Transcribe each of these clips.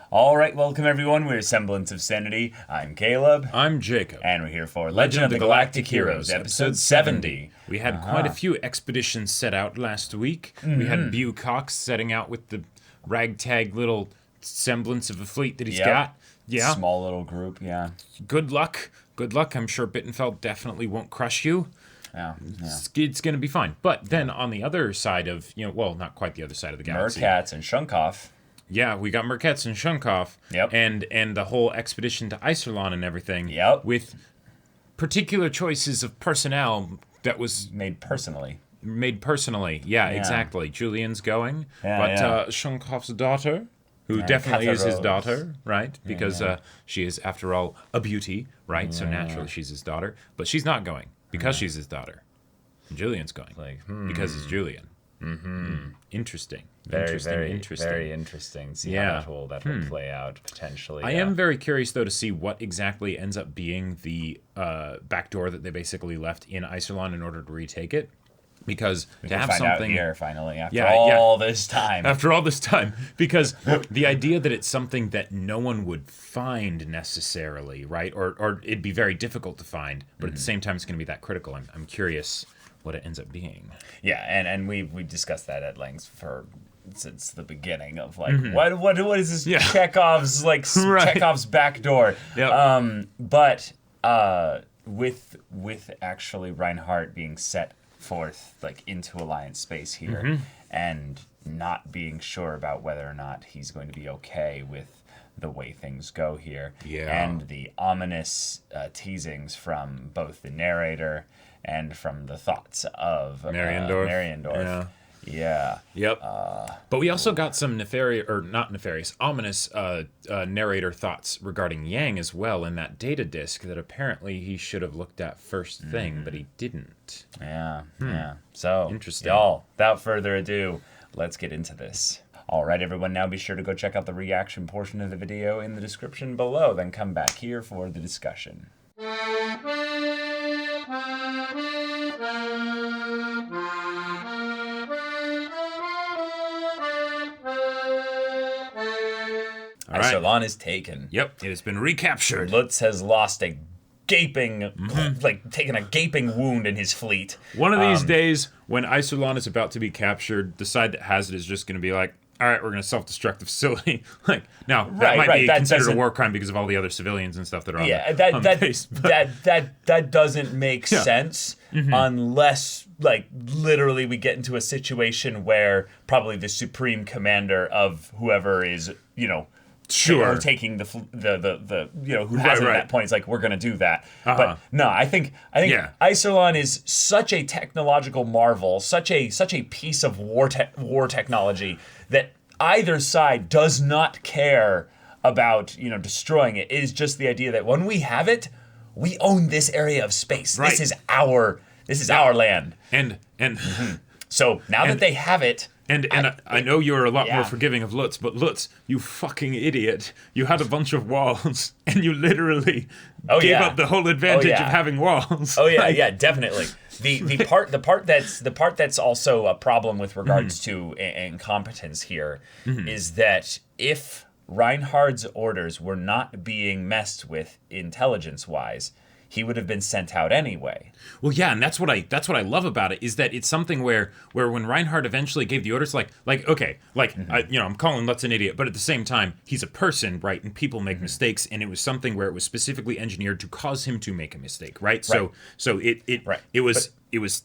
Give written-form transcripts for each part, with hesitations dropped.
All right, welcome everyone. We're Semblance of Sanity. I'm Caleb. I'm Jacob. And we're here for Legend of the Galactic Heroes, episode 70. We had quite a few expeditions set out last week. We had Bew Cox setting out with the ragtag little semblance of a fleet that he's got. Yeah. Small little group, yeah. Good luck. Good luck. I'm sure Bittenfeld definitely won't crush you. Yeah. It's going to be fine. But then on the other side of, not quite the other side of the galaxy. Merkatz and Shunkov. Yeah, we got Merkatz and Shunkov. Yep. And the whole expedition to Iserlohn and everything. Yep. With particular choices of personnel that was made personally. Yeah, exactly. Julian's going. Shunkov's daughter, who definitely is his daughter, right? Because she is, after all, a beauty, right? So naturally she's his daughter. But she's not going because she's his daughter. And Julian's going because it's Julian. Interesting. Very interesting. See how that will play out potentially. I am very curious though to see what exactly ends up being the back door that they basically left in Iserlohn in order to retake it. Because we to have find something out here finally after all this time. Because the idea that it's something that no one would find necessarily, right? Or it'd be very difficult to find, but at the same time it's going to be that critical. I'm curious what it ends up being. Yeah, and we discussed that at length since the beginning of what is this Chekhov's Chekhov's back door. Yep. But with actually Reinhardt being set forth into Alliance space here and not being sure about whether or not he's going to be okay with the way things go here, and the ominous teasings from both the narrator and from the thoughts of Mariendorf. Yeah. Yep. But we also got some ominous narrator thoughts regarding Yang as well in that data disk that apparently he should have looked at first thing, but he didn't. Yeah. So, interesting. Y'all, without further ado, let's get into this. All right, everyone, now be sure to go check out the reaction portion of the video in the description below, then come back here for the discussion. Iserlohn is taken. Yep, it has been recaptured. Lutz has lost a gaping, taken a gaping wound in his fleet. One of these days, when Iserlohn is about to be captured, the side that has it is just going to be like, all right, we're going to self-destruct the facility. That might be considered a war crime because of all the other civilians and stuff that are on the base. That doesn't make sense unless, literally we get into a situation where probably the supreme commander of whoever is, or taking the who has it at that point. It's like, we're going to do that. But no, I think Iserlohn is such a technological marvel, such a piece of war technology that either side does not care about, destroying it. It is just the idea that when we have it, we own this area of space. Right. This is our land. And so now that they have it, And I know you're a lot more forgiving of Lutz, but Lutz, you fucking idiot. You had a bunch of walls, and you literally gave up the whole advantage of having walls. Oh yeah, definitely. The part that's also a problem with regards to incompetence here is that if Reinhardt's orders were not being messed with intelligence-wise, he would have been sent out anyway. Well, yeah, and that's what I love about it, is that it's something where when Reinhardt eventually gave the orders, I'm calling Lutz an idiot, but at the same time, he's a person, right? And people make mistakes, and it was something where it was specifically engineered to cause him to make a mistake, right? So it was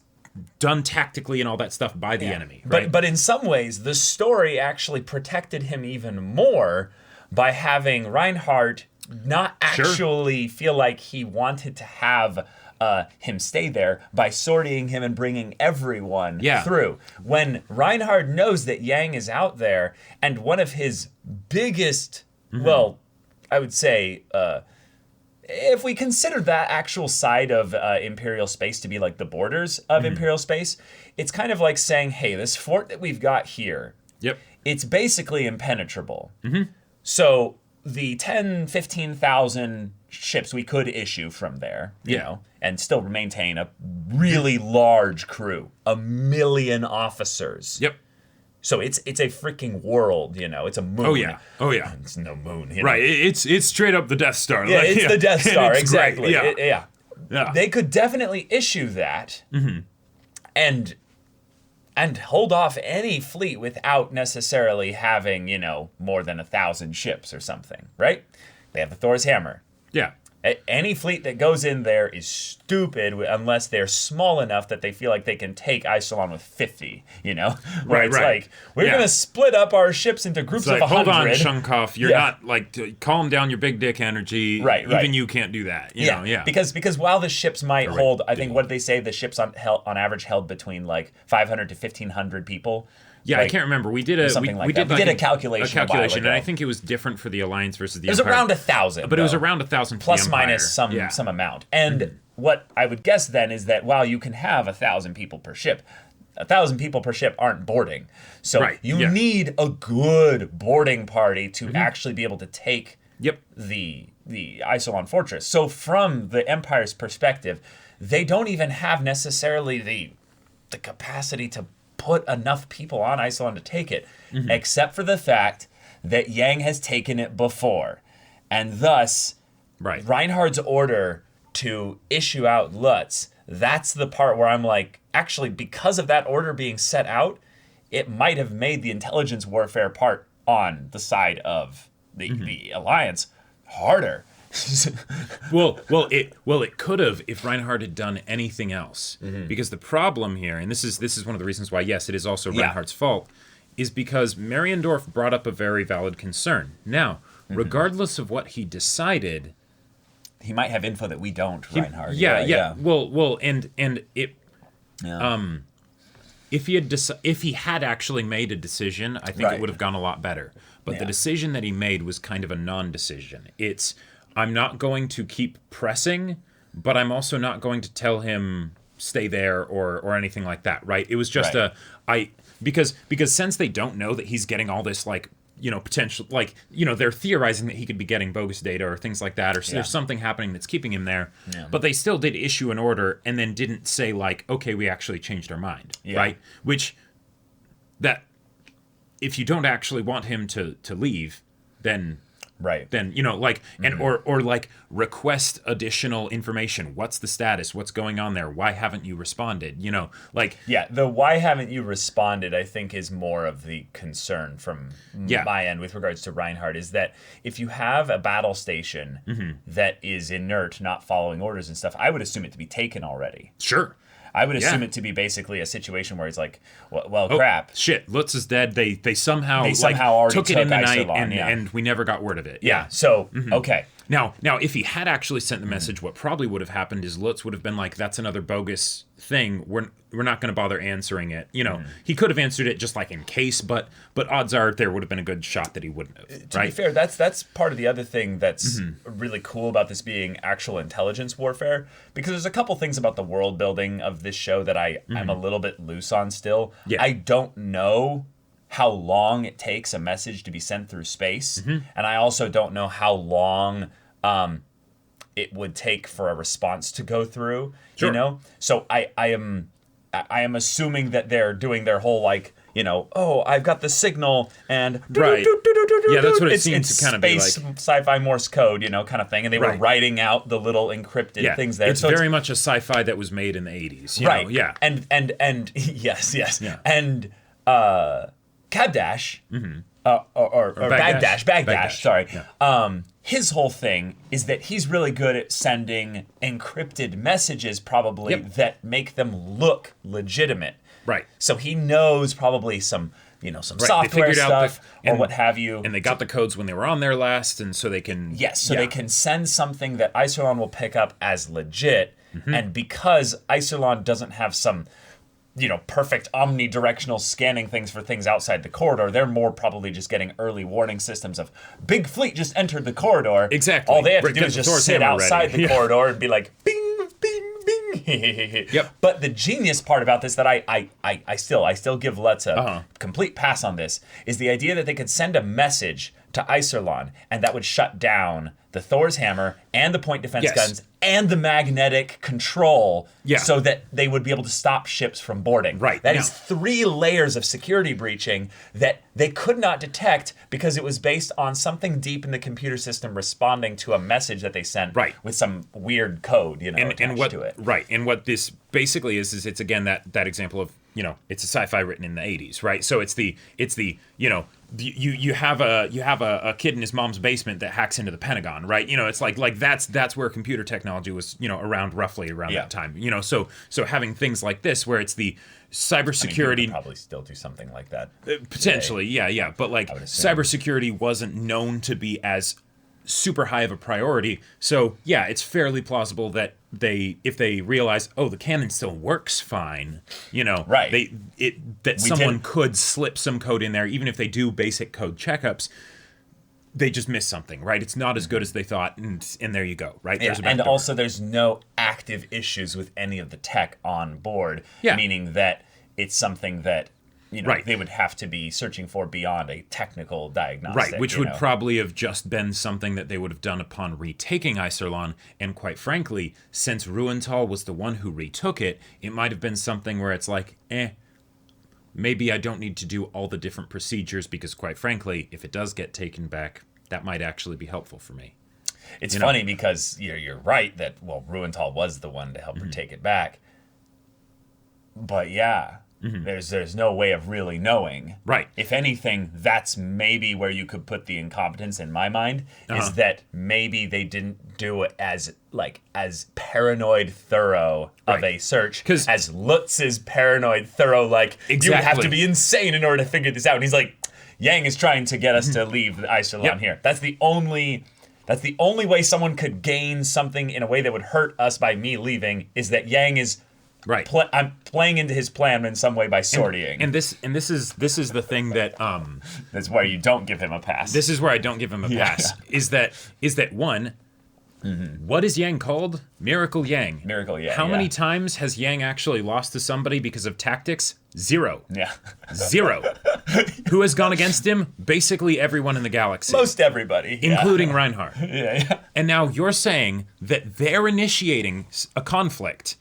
done tactically and all that stuff by the enemy, right? But in some ways, the story actually protected him even more by having Reinhardt not actually feel like he wanted to have him stay there by sorting him and bringing everyone through. When Reinhardt knows that Yang is out there, and one of his biggest, I would say, if we consider that actual side of Imperial space to be like the borders of Imperial space, it's kind of like saying, hey, this fort that we've got here, it's basically impenetrable. So the 10, 15,000 ships we could issue from there, you know, and still maintain a really large crew, 1 million officers. So it's a freaking world, it's a moon. Oh yeah. It's no moon. Right. It's straight up the Death Star. Yeah, it's the Death Star, exactly. Great. Yeah. They could definitely issue that and hold off any fleet without necessarily having, more than 1,000 ships or something, right? They have the Thor's Hammer. Yeah. Any fleet that goes in there is stupid unless they're small enough that they feel like they can take Iserlohn with 50, Where it's like, we're going to split up our ships into groups of 100. Hold on, Shunkov. You're not, calm down your big dick energy. Right. Even you can't do that. You know? Because while the ships might hold, I think, what did they say? The ships on average held between, 500 to 1,500 people. Yeah, I can't remember. We did a we did a calculation. And I think it was different for the Alliance versus the Empire. It was around 1,000. But it was around 1,000 plus minus some amount. And what I would guess then is that while you can have 1,000 people per ship, 1,000 people per ship aren't boarding. So you need a good boarding party to actually be able to take the Iserlohn fortress. So from the Empire's perspective, they don't even have necessarily the capacity to put enough people on Iserlohn to take it, except for the fact that Yang has taken it before. And thus, Reinhardt's order to issue out Lutz, that's the part where I'm like, actually, because of that order being set out, it might have made the intelligence warfare part on the side of the Alliance harder. it could have if Reinhardt had done anything else. Because the problem here, and this is one of the reasons why, yes, it is also Reinhardt's fault, is because Mariendorf brought up a very valid concern. Now, regardless of what he decided, he might have info that we don't, Reinhardt. Well, and it. If he had actually made a decision, I think it would have gone a lot better. But the decision that he made was kind of a non-decision. It's, I'm not going to keep pressing, but I'm also not going to tell him stay there or anything like that, right? It was just because since they don't know that he's getting all this potential, they're theorizing that he could be getting bogus data or things like that, or there's something happening that's keeping him there. But they still did issue an order and then didn't say okay, we actually changed our mind, right? Which that if you don't actually want him to leave, then or request additional information. What's the status? What's going on there? Why haven't you responded? The why haven't you responded, I think, is more of the concern from my end with regards to Reinhardt, is that if you have a battle station that is inert, not following orders and stuff, I would assume it to be taken already. Sure. I would assume it to be basically a situation where it's like, well, crap. Shit, Lutz is dead. They somehow already took it in the night, Iserlohn, and we never got word of it. So, okay. Now, if he had actually sent the message, what probably would have happened is Lutz would have been like, that's another bogus thing. We're not going to bother answering it. He could have answered it just in case, but odds are there would have been a good shot that he wouldn't have. To be fair, that's part of the other thing that's really cool about this being actual intelligence warfare, because there's a couple things about the world building of this show that I'm a little bit loose on still. I don't know how long it takes a message to be sent through space, and I also don't know how long it would take for a response to go through. Sure. So I am assuming that they're doing their whole I've got the signal and yeah, that's what it seems to kind of be like. Space sci-fi Morse code, kind of thing, and they were writing out the little encrypted things there. It's very much a sci-fi that was made in the 80s. Right. Yeah. And yes. Yeah. And Cabdash, or Bagdash, sorry. Yeah. His whole thing is that he's really good at sending encrypted messages, probably, that make them look legitimate. Right. So he knows probably some software stuff or what have you. And they got the codes when they were on there last, and so they can... Yes, so they can send something that Iserlohn will pick up as legit, and because Iserlohn doesn't have some... perfect omnidirectional scanning things for things outside the corridor, they're more probably just getting early warning systems of big fleet just entered the corridor. Exactly. All they have to do is just sit outside the corridor and be like, bing, bing, bing. Yep. But the genius part about this that I still give Lutz a complete pass on this is the idea that they could send a message to Iserlohn, and that would shut down the Thor's hammer and the point defense Yes. guns and the magnetic control, Yeah. so that they would be able to stop ships from boarding. Right. That Now- is 3 layers of security breaching that they could not detect because it was based on something deep in the computer system responding to a message that they sent Right. with some weird code, attached and what to it. right, and what this basically is it's again that example of, it's a sci-fi written in the 80s, right? So it's the you have a kid in his mom's basement that hacks into the Pentagon, right? It's like that's where computer technology was, around roughly around that time. So having things like this where it's the cybersecurity, You could probably still do something like that potentially, yeah, but like assume. cybersecurity wasn't known to be as super high of a priority. So yeah, it's fairly plausible that if they realize, oh, the cannon still works fine, Right. someone could slip some code in there, even if they do basic code checkups. They just missed something, right? It's not as good as they thought, and there you go, right? Yeah, There's a and backdoor. also there's no active issues with any of the tech on board, Yeah. meaning that it's something that Right. they would have to be searching for beyond a technical diagnostic. Right, which would probably have just been something that they would have done upon retaking Iserlohn, and quite frankly, since Ruental was the one who retook it, it might have been something where it's like, maybe I don't need to do all the different procedures, because quite frankly, if it does get taken back, that might actually be helpful for me. It's funny because you're right that, Ruental was the one to help her take it back. But yeah, there's no way of really knowing. Right. If anything, that's maybe where you could put the incompetence in my mind, is that maybe they didn't do it as paranoid thorough of Right. a search 'Cause- as Lutz's paranoid thorough, you would have Exactly. to be insane in order to figure this out. And he's like, Yang is trying to get us to leave Iserlohn Yep. here. That's the only way someone could gain something in a way that would hurt us by me leaving, is that Yang is Right. I'm playing into his plan in some way by sorting. And this is the thing that That's where you don't give him a pass. this is where I don't give him a pass. Is that one, what is Yang called? Miracle Yang. Miracle Yang, How yeah. many times has Yang actually lost to somebody because of tactics? 0. Yeah. 0. Who has gone against him? Basically everyone in the galaxy. Most everybody. Including Reinhardt. Yeah. And now you're saying that they're initiating a conflict,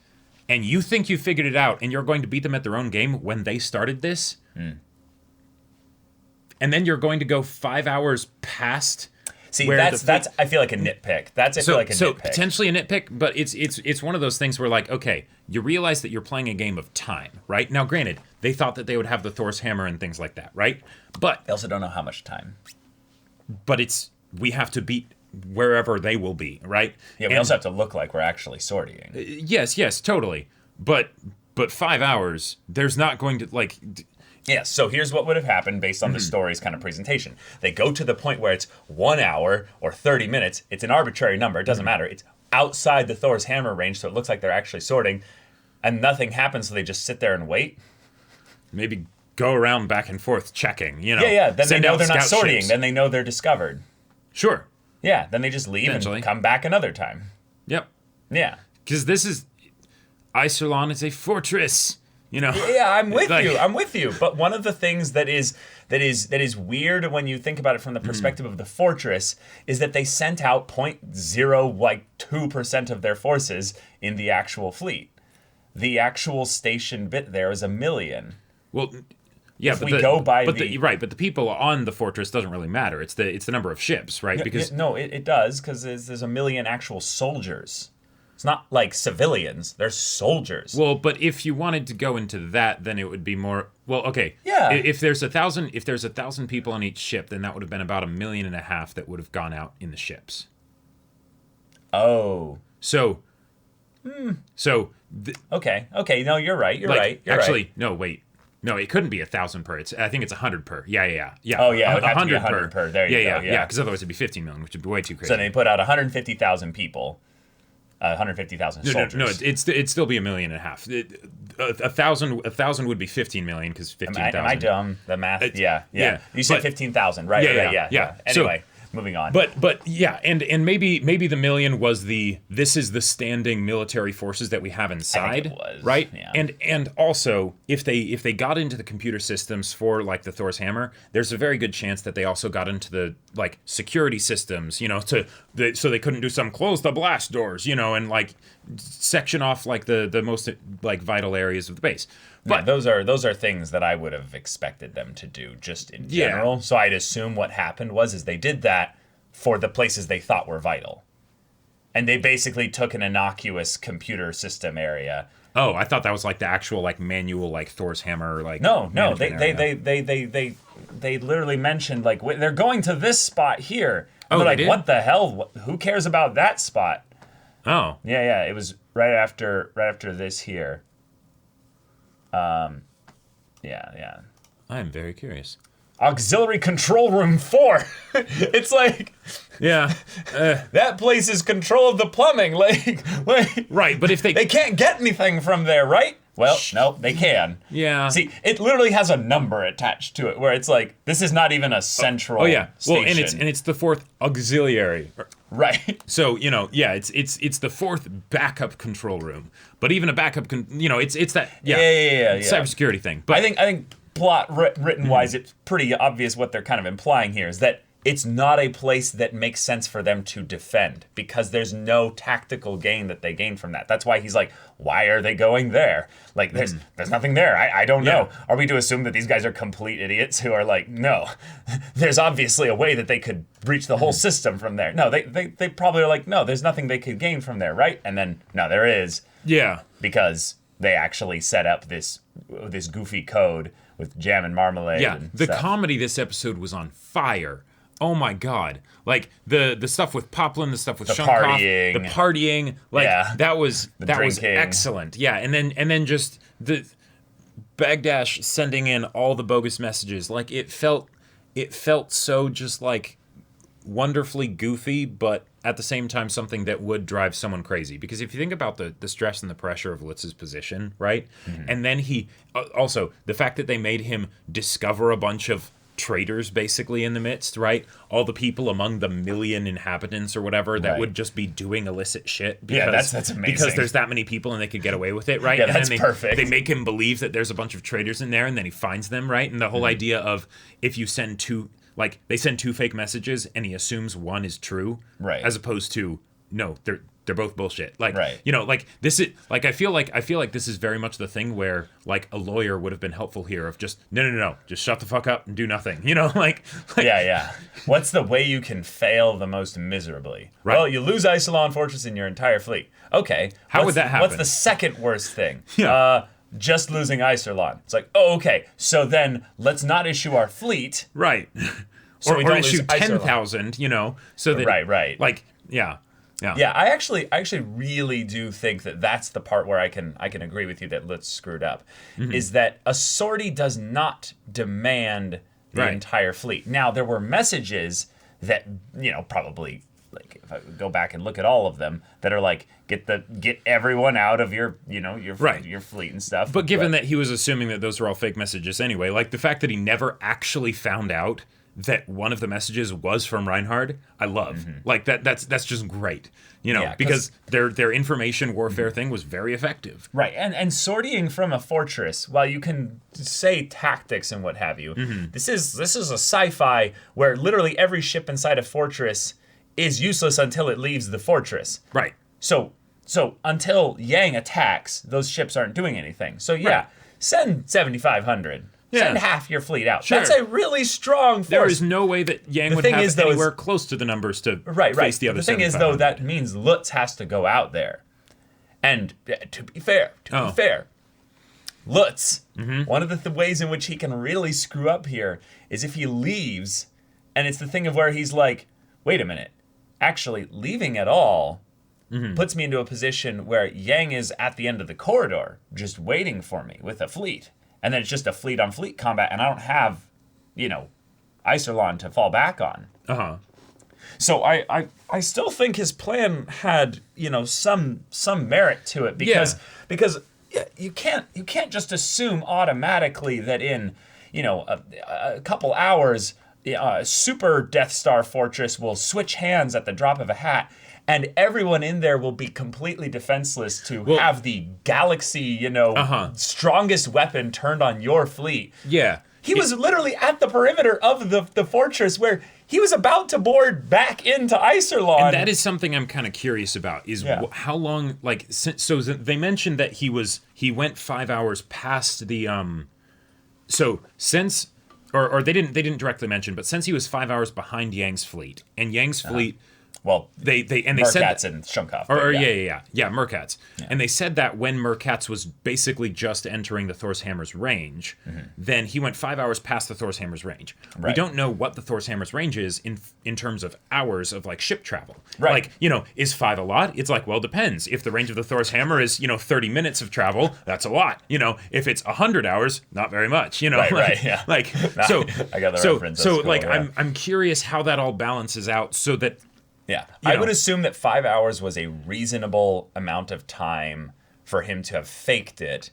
and you think you figured it out, and you're going to beat them at their own game when they started this? And then you're going to go 5 hours past. See, where that's I feel like a nitpick. I feel like a so nitpick. potentially a nitpick, but it's one of those things where, like, okay, you realize that you're playing a game of time, right? Now, granted, they thought that they would have the Thor's hammer and things like that, right? But They also don't know how much time. we have to beat wherever they will be, right? Yeah, we And- also have to look like we're actually sorting. Yes, totally. But 5 hours, there's not going to, like, Yeah, so here's what would have happened based on the story's kind of presentation. They go to the point where it's 1 hour or 30 minutes. It's an arbitrary number. It doesn't matter. It's outside the Thor's hammer range, so it looks like they're actually sorting. And nothing happens, so they just sit there and wait. maybe go around back and forth checking, Yeah. Then they Send know out they're not scout sorting. ships. Then they know they're discovered. Sure. Yeah, then they just leave Potentially. and come back another time. Yep. Yeah. Because this is... Iserlohn is a fortress, Yeah, I'm with Like- you. I'm with you. But one of the things that is weird when you think about it from the perspective of the fortress is that they sent out 0.02% of their forces in the actual fleet. The actual station bit there is 1 million. Well, yeah, but we go by but the- right, but the people on the fortress doesn't really matter. It's the number of ships, right? Because It does, because there's 1 million actual soldiers. It's not like civilians. They're soldiers. well, but if you wanted to go into that, then it would be more. Well, okay. Yeah. If there's 1,000 people on each ship, then that would have been about 1.5 million that would have gone out in the ships. Oh. So. Okay. No, you're right. You're Like, right. You're actually, right. no, wait. No, it couldn't be 1,000 per. I think it's 100 per. Yeah. Oh, yeah, it would have to be 100 per. There you go, yeah. Because otherwise it'd be 15 million, which would be way too crazy. So they put out 150,000 people. 150,000 soldiers. No, it'd still be 1.5 million. 1,000 would be 15 million because 15,000. Am I dumb? The math? Yeah. yeah, You said but- 15,000, right? Yeah. Anyway, moving on. But yeah, and maybe the million was this is the standing military forces that we have inside, it was, right? yeah. And also if they got into the computer systems for like the Thor's hammer, there's a very good chance that they also got into like security systems, so they couldn't do some close the blast doors, and like section off like the most like vital areas of the base. But those are things that I would have expected them to do just in general. So I'd assume what happened is they did that for the places they thought were vital. And they basically took an innocuous computer system area. Oh, I thought that was like the actual like manual like Thor's hammer like. No, they literally mentioned like they're going to this spot here. And they're like, what the hell? Who cares about that spot? Oh. Yeah, it was right after this here. Yeah. I am very curious. Auxiliary Control Room 4. It's like, that place is control of the plumbing. Like, right, but if they can't get anything from there, right? Well, no, they can. Yeah. See, it literally has a number attached to it, where it's like, this is not even a central. Station. Well, and it's the 4th auxiliary. Right. So it's the 4th backup control room. But even a backup, it's that cybersecurity thing. But I think plot written wise, it's pretty obvious what they're kind of implying here is that it's not a place that makes sense for them to defend because there's no tactical gain that they gain from that. That's why he's like, why are they going there? Like, there's nothing there. I don't know. Are we to assume that these guys are complete idiots who are like, no, there's obviously a way that they could breach the whole system from there. No, they probably are like, no, there's nothing they could gain from there, right? And then, no, there is. Yeah. Because they actually set up this goofy code with jam and marmalade. Yeah, and the stuff. comedy this episode was on fire. Oh my god! Like the stuff with Poplin, the stuff with Shunkov, the partying, like that was excellent. Yeah, and then just the Bagdash sending in all the bogus messages. Like it felt so just like wonderfully goofy, but at the same time something that would drive someone crazy. Because if you think about the stress and the pressure of Litz's position, right? Mm-hmm. And then he also the fact that they made him discover a bunch of traitors basically in the midst, right? All the people among the million inhabitants or whatever that would just be doing illicit shit. Because, that's amazing. Because there's that many people and they could get away with it, right? Yeah, and that's then perfect. They make him believe that there's a bunch of traitors in there and then he finds them, right? And the whole idea of if you send two, like they send 2 fake messages and he assumes one is true, right? As opposed to no, they're both bullshit. Like, right. Like this is like I feel like this is very much the thing where like a lawyer would have been helpful here of just no, just shut the fuck up and do nothing. Like yeah. What's the way you can fail the most miserably? Right. Well, you lose Iserlohn Fortress in your entire fleet. Okay. How would that happen? What's the second worst thing? Yeah. Just losing Iserlohn. It's like, oh, okay. So then let's not issue our fleet. Right. So or issue 10,000, so that right. Like, yeah. I actually really do think that that's the part where I can agree with you that Lutz screwed up, is that a sortie does not demand the entire fleet. Now there were messages that probably like if I go back and look at all of them that are like get everyone out of your your fleet and stuff. But given that he was assuming that those were all fake messages anyway, like the fact that he never actually found out that one of the messages was from Reinhard, I love. Like that's just great. Because their information warfare thing was very effective. Right. And sortying from a fortress, while you can say tactics and what have you, this is a sci-fi where literally every ship inside a fortress is useless until it leaves the fortress. Right. So until Yang attacks, those ships aren't doing anything. So send 7,500. Send half your fleet out. Sure. That's a really strong force. There is no way that Yang would have anywhere close to the numbers to face the other. The thing is, though, that means Lutz has to go out there. And to be fair, Lutz, one of the ways in which he can really screw up here is if he leaves, and it's the thing of where he's like, wait a minute, actually leaving at all puts me into a position where Yang is at the end of the corridor, just waiting for me with a fleet. And then it's just a fleet-on-fleet combat, and I don't have, Iserlohn to fall back on. So I still think his plan had, some merit to it because you can't just assume automatically that in, a couple hours, super Death Star fortress will switch hands at the drop of a hat. And everyone in there will be completely defenseless to have the galaxy, strongest weapon turned on your fleet. Yeah. He was literally at the perimeter of the fortress where he was about to board back into Iserlohn. And that is something I'm kind of curious about, is how long, like, so they mentioned that he went 5 hours past the, so since, or they didn't directly mention, but since he was 5 hours behind Yang's fleet, and Yang's fleet, well, they Merkatz said that, and Shunkov. yeah, Merkatz. Yeah. And they said that when Merkatz was basically just entering the Thor's Hammer's range, then he went 5 hours past the Thor's Hammer's range. Right. We don't know what the Thor's Hammer's range is in terms of hours of like ship travel. Right. Like, is 5 a lot? It's like, well, depends. If the range of the Thor's Hammer is, 30 minutes of travel, that's a lot. If it's 100 hours, not very much, Right, yeah. Like, so I got the reference. So cool, like, yeah. I'm curious how that all balances out so that. Yeah, I would assume that 5 hours was a reasonable amount of time for him to have faked it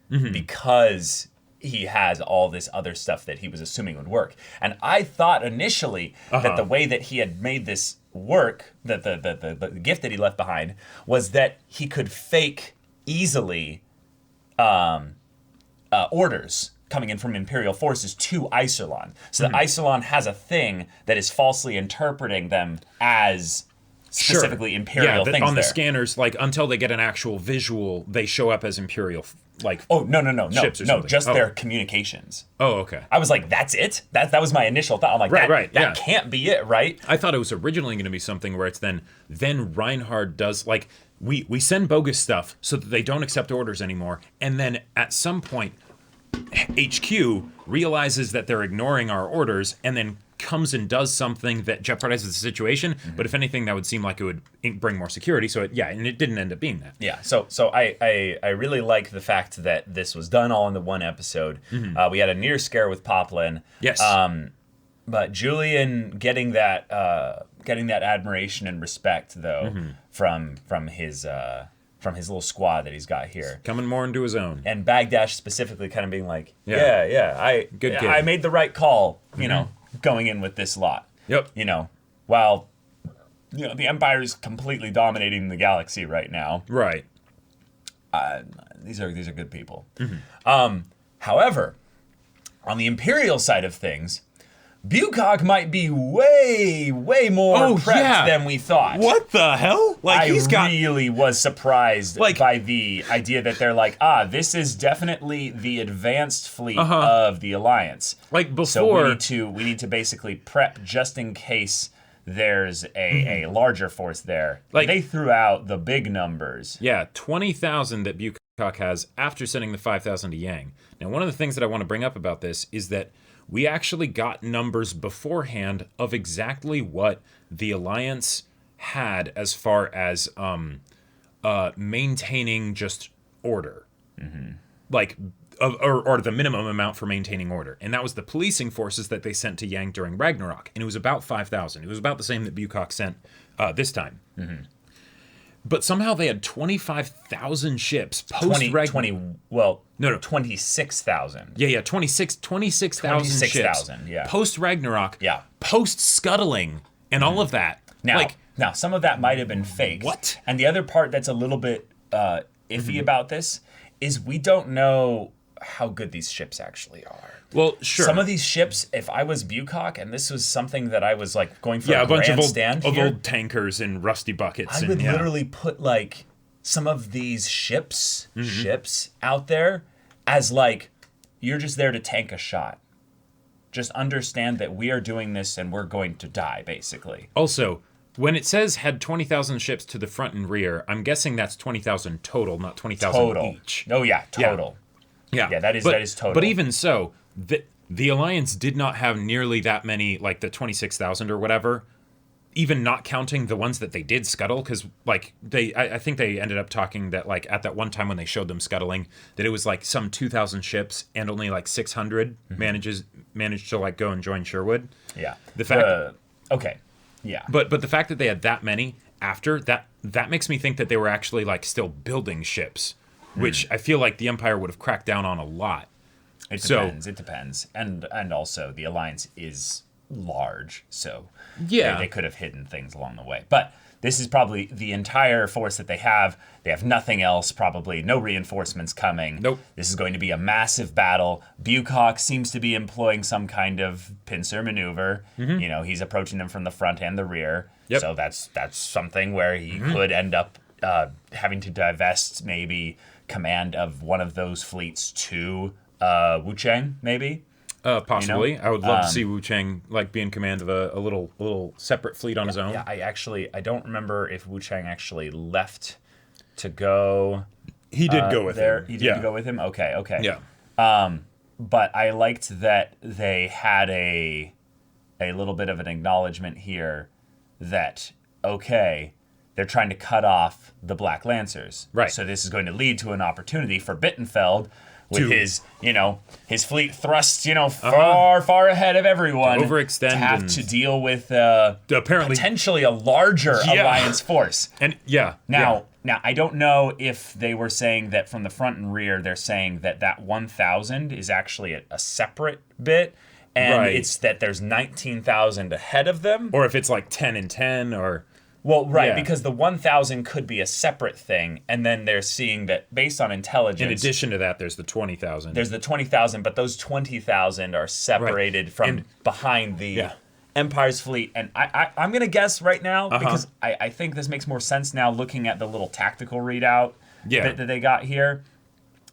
because he has all this other stuff that he was assuming would work. And I thought initially that the way that he had made this work, that the gift that he left behind, was that he could fake easily orders coming in from Imperial forces to Iserlohn. So that Iserlohn has a thing that is falsely interpreting them as specifically Imperial things on the there. scanners, like, until they get an actual visual, they show up as Imperial, like, ships or something. just their communications. Oh, okay. I was like, that's it? That was my initial thought. I'm like, that can't be it, right? I thought it was originally going to be something where it's then Reinhard does, like, we send bogus stuff so that they don't accept orders anymore, and then at some point, HQ realizes that they're ignoring our orders and then comes and does something that jeopardizes the situation. But if anything, that would seem like it would bring more security. So and it didn't end up being that. Yeah. So I really like the fact that this was done all in the one episode. We had a near scare with Poplin. Yes. But Julian getting that admiration and respect though from his little squad that he's got here. Coming more into his own. And Bagdash specifically kind of being like, Good kid. I made the right call, going in with this lot. Yep. While the Empire is completely dominating the galaxy right now. Right. These are good people. However, on the Imperial side of things, Bukok might be way more prepped than we thought. What the hell? Like, I really was surprised by the idea that they're like, this is definitely the advanced fleet of the Alliance. Like before, so we need to basically prep just in case there's a larger force there. Like, they threw out the big numbers. Yeah, 20,000 that Bukok has after sending the 5,000 to Yang. Now, one of the things that I want to bring up about this is that we actually got numbers beforehand of exactly what the Alliance had as far as maintaining just order. Like, or the minimum amount for maintaining order. And that was the policing forces that they sent to Yang during Ragnarok. And it was about 5,000. It was about the same that Bukok sent this time. But somehow they had 25,000 ships post-Ragnarok. 26,000. Yeah, 26,000 ships. Yeah. Post-Ragnarok. Yeah. Post-scuttling and all of that. Now, some of that might have been faked. What? And the other part that's a little bit iffy about this is we don't know how good these ships actually are. Well, sure. Some of these ships, if I was Bukok, and this was something that I was like going for a bunch of old tankers and rusty buckets. I would literally put like some of these ships out there as like, you're just there to tank a shot. Just understand that we are doing this and we're going to die, basically. Also, when it says had 20,000 ships to the front and rear, I'm guessing that's 20,000 total, not 20,000 each. Oh yeah, total. Yeah, that is total. But even so, the Alliance did not have nearly that many, like the 26,000 or whatever, even not counting the ones that they did scuttle, because like I think they ended up talking that like at that one time when they showed them scuttling, that it was like some 2,000 ships and only like 600 managed to like go and join Sherwood. Yeah. The fact okay. Yeah. But the fact that they had that many after that makes me think that they were actually like still building ships, which I feel like the Empire would have cracked down on a lot. It depends. And also the Alliance is large, so Yeah. they could have hidden things along the way. But this is probably the entire force that they have. They have nothing else, probably no reinforcements coming. Nope. This is going to be a massive battle. Bucock seems to be employing some kind of pincer maneuver. You know, he's approaching them from the front and the rear. Yep. So that's something where he could end up having to divest maybe command of one of those fleets to Wu Chang, maybe. Possibly. I would love to see Wu Chang like be in command of a little separate fleet on his own. Yeah, I don't remember if Wu Chang actually left to go. He did go with there. him. He did go with him. Okay. Yeah. But I liked that they had a little bit of an acknowledgement here that they're trying to cut off the Black Lancers. Right. So this is going to lead to an opportunity for Bittenfeld with his fleet thrust, far ahead of everyone. To overextend to have and to deal with apparently potentially a larger alliance force. And Now, I don't know if they were saying that from the front and rear, they're saying that 1,000 is actually a separate bit, and it's that there's 19,000 ahead of them. or if it's like 10 and 10 or Well, right, Yeah. because the 1,000 could be a separate thing, and then they're seeing that based on intelligence. in addition to that there's the 20,000. There's the 20,000, but those 20,000 are separated from behind the Empire's fleet. And I'm going to guess right now, because I think this makes more sense now looking at the little tactical readout that they got here,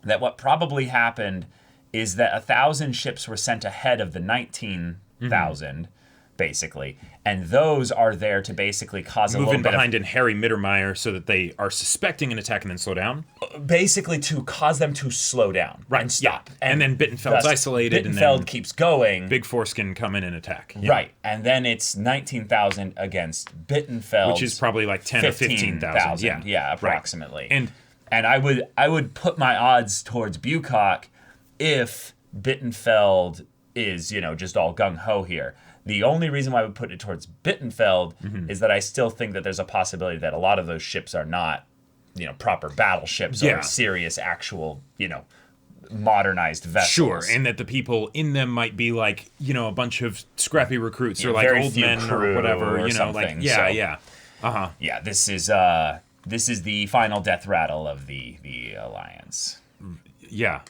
that what probably happened is that 1,000 ships were sent ahead of the 19,000, basically. And those are there to basically cause a Move little in bit behind in Harry Mittermeier so that they are suspecting an attack and then slow down. basically to cause them to slow down and stop. And then Bittenfeld's thus, isolated, and Bittenfeld then keeps going. Big Force can come in and attack. Right. And then it's 19,000 against Bittenfeld. Which is probably like 10 or 15,000. Yeah, approximately. Right. And I would put my odds towards Bucock if Bittenfeld is, just all gung-ho here. The only reason why I would put it towards Bittenfeld is that I still think that there's a possibility that a lot of those ships are not, proper battleships or serious, actual, modernized vessels. Sure, and that the people in them might be like, a bunch of scrappy recruits or like old men or whatever, or something. Yeah, this is the final death rattle of the alliance. Yeah.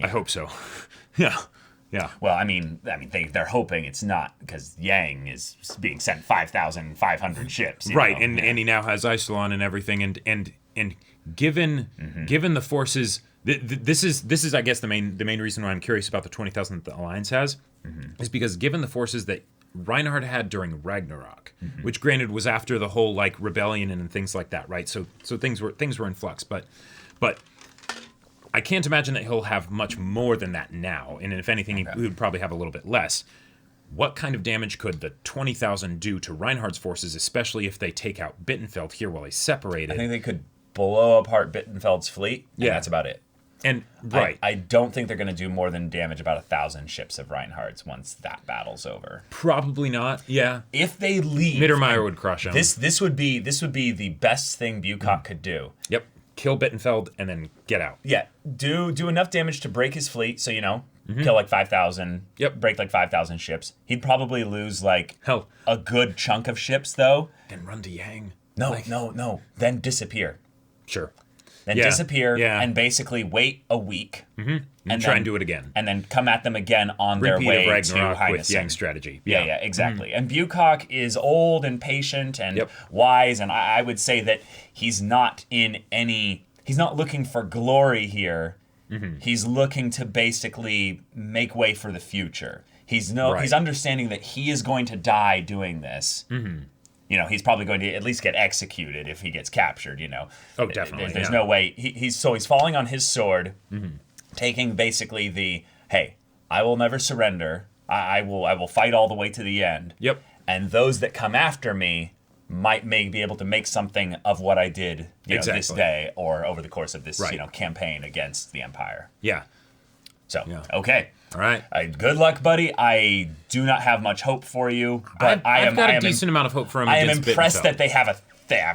I hope so. Yeah. Well, I mean, they're hoping it's not, because Yang is being sent 5,500 ships. Right, and he now has Iserlohn and everything, and given the forces, this is I guess the main reason why I'm curious about the 20,000 that the Alliance has, is because given the forces that Reinhardt had during Ragnarok, which granted was after the whole like rebellion and things like that, right? So things were in flux, but I can't imagine that he'll have much more than that now, and if anything, he would probably have a little bit less. What kind of damage could the 20,000 do to Reinhardt's forces, especially if they take out Bittenfeld here while he's separated? I think they could blow apart Bittenfeld's fleet, and that's about it. And I don't think they're going to do more than damage about 1,000 ships of Reinhardt's once that battle's over. Probably not. Yeah. If they leave, Mittermeier would crush them. This would be the best thing Bucock could do. Yep. Kill Bittenfeld and then get out. Yeah, do enough damage to break his fleet, so kill like 5,000. Yep. Break like 5,000 ships. He'd probably lose like a good chunk of ships though. Then run to Yang. No. Then disappear. Sure. Then disappear and basically wait a week. And try and do it again. And then come at them again on Repeat their way of Ragnarok to Highness. with Yang's strategy. Yeah, exactly. And Bucock is old and patient and wise, and I would say that he's not looking for glory here. He's looking to basically make way for the future. He's understanding that he is going to die doing this. He's probably going to at least get executed if he gets captured, Oh, definitely. There's no way. He's falling on his sword, taking basically hey, I will never surrender. I will fight all the way to the end. Yep. And those that come after me might be able to make something of what I did this day or over the course of this campaign against the Empire. Yeah. So, okay. All right. Good luck, buddy. I do not have much hope for you, but I've got a decent amount of hope for him. I am impressed that they have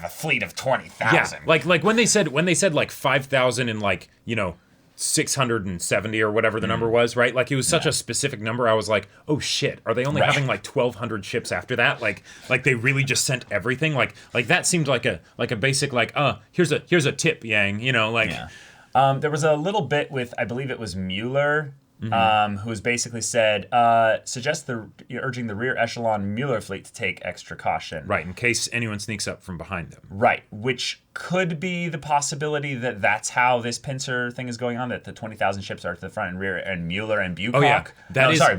a fleet of 20,000. Yeah, like when they said like 5,000 and like 670 or whatever the number was, right? Like it was such a specific number. I was like, oh shit, are they only having like 1,200 ships after that? Like they really just sent everything. Like that seemed like a basic like, here's a tip, Yang. You know, like. Yeah. There was a little bit with, I believe it was Mueller. Who has basically said, urging the rear echelon Mueller fleet to take extra caution. Right, in case anyone sneaks up from behind them. Right, which could be the possibility that that's how this pincer thing is going on, that the 20,000 ships are to the front and rear, and Mueller and Bukock.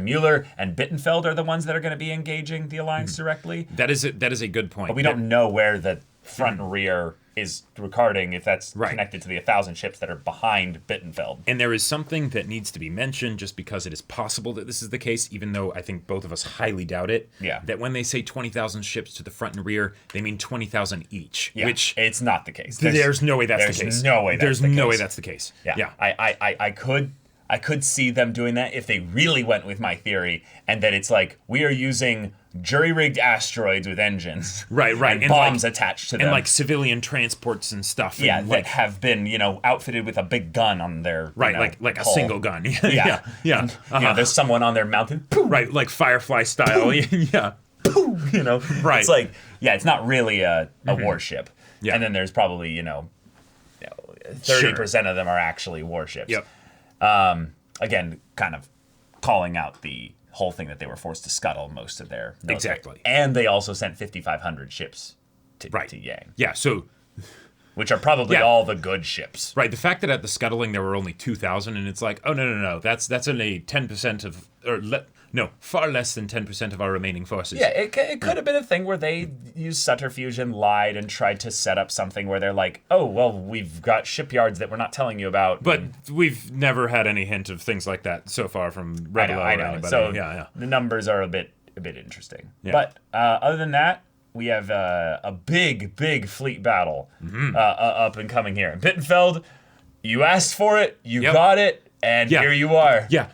Mueller and Bittenfeld are the ones that are going to be engaging the Alliance directly. That is a good point. But we don't know where the front and rear is regarding, if that's connected to the 1,000 ships that are behind Bittenfeld. And there is something that needs to be mentioned, just because it is possible that this is the case, even though I think both of us highly doubt it. Yeah. That when they say 20,000 ships to the front and rear, they mean 20,000 each. Yeah. Which it's not the case. There's no way that's the case. There's no way that's the case. Yeah. I could see them doing that if they really went with my theory, and that it's like, we are using jury-rigged asteroids with engines. Right. And bombs attached to them. And like civilian transports and stuff. Yeah, and that have been, outfitted with a big gun on their like a single gun. Yeah. And, there's someone on there mounted. Poof, right, like Firefly style. Yeah. Poof, Right. It's like, it's not really a warship. Yeah. And then there's probably, 30% of them are actually warships. Yep. Again, kind of calling out the whole thing that they were forced to scuttle most of their military. Exactly. And they also sent 5,500 ships to Yang. Yeah, so... Which are probably all the good ships. Right, the fact that at the scuttling there were only 2,000, and it's like, oh, no, that's only 10% of... far less than 10% of our remaining forces. Yeah, it could have been a thing where they used subterfuge and lied and tried to set up something where they're like, oh, well, we've got shipyards that we're not telling you about. But we've never had any hint of things like that so far from Rebel or anybody. So the numbers are a bit interesting. Yeah. But other than that, we have a big fleet battle up and coming here. Bittenfeld, you asked for it, you got it. And here you are. Yeah.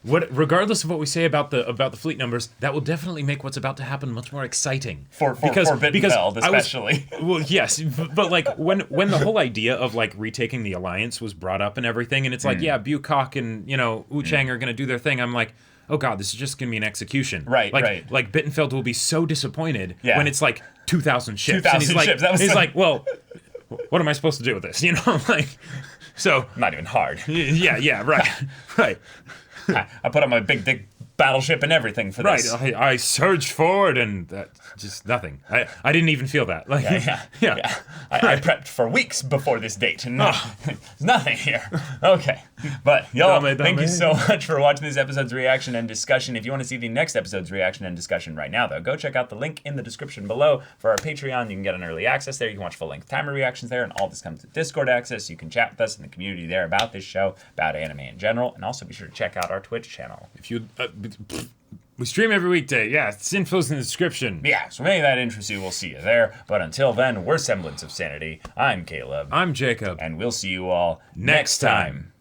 Regardless of what we say about the fleet numbers, that will definitely make what's about to happen much more exciting. For Bittenfeld, especially. Well, yes, but like when the whole idea of like retaking the Alliance was brought up and everything, and it's like, Bukock and Wu Chang are gonna do their thing. I'm like, oh god, this is just gonna be an execution. Right. Like Bittenfeld will be so disappointed when it's like 2,000 ships. 2,000 ships. He's like, well, what am I supposed to do with this? Like. So not even hard. Yeah, right. I put on my big battleship and everything for this. Right, I surged forward and just nothing. I didn't even feel that. Like, yeah. I prepped for weeks before this date, and there's nothing here. Okay, but y'all, thank you so much for watching this episode's reaction and discussion. If you want to see the next episode's reaction and discussion right now, though, go check out the link in the description below for our Patreon. You can get an early access there. You can watch full-length timer reactions there, and all this comes with Discord access. You can chat with us in the community there about this show, about anime in general, and also be sure to check out our Twitch channel. If you... we stream every weekday. Yeah, it's info's in the description. Yeah, so if any of that interests you, we'll see you there. But until then, we're Semblance of Sanity. I'm Caleb. I'm Jacob. And we'll see you all next time.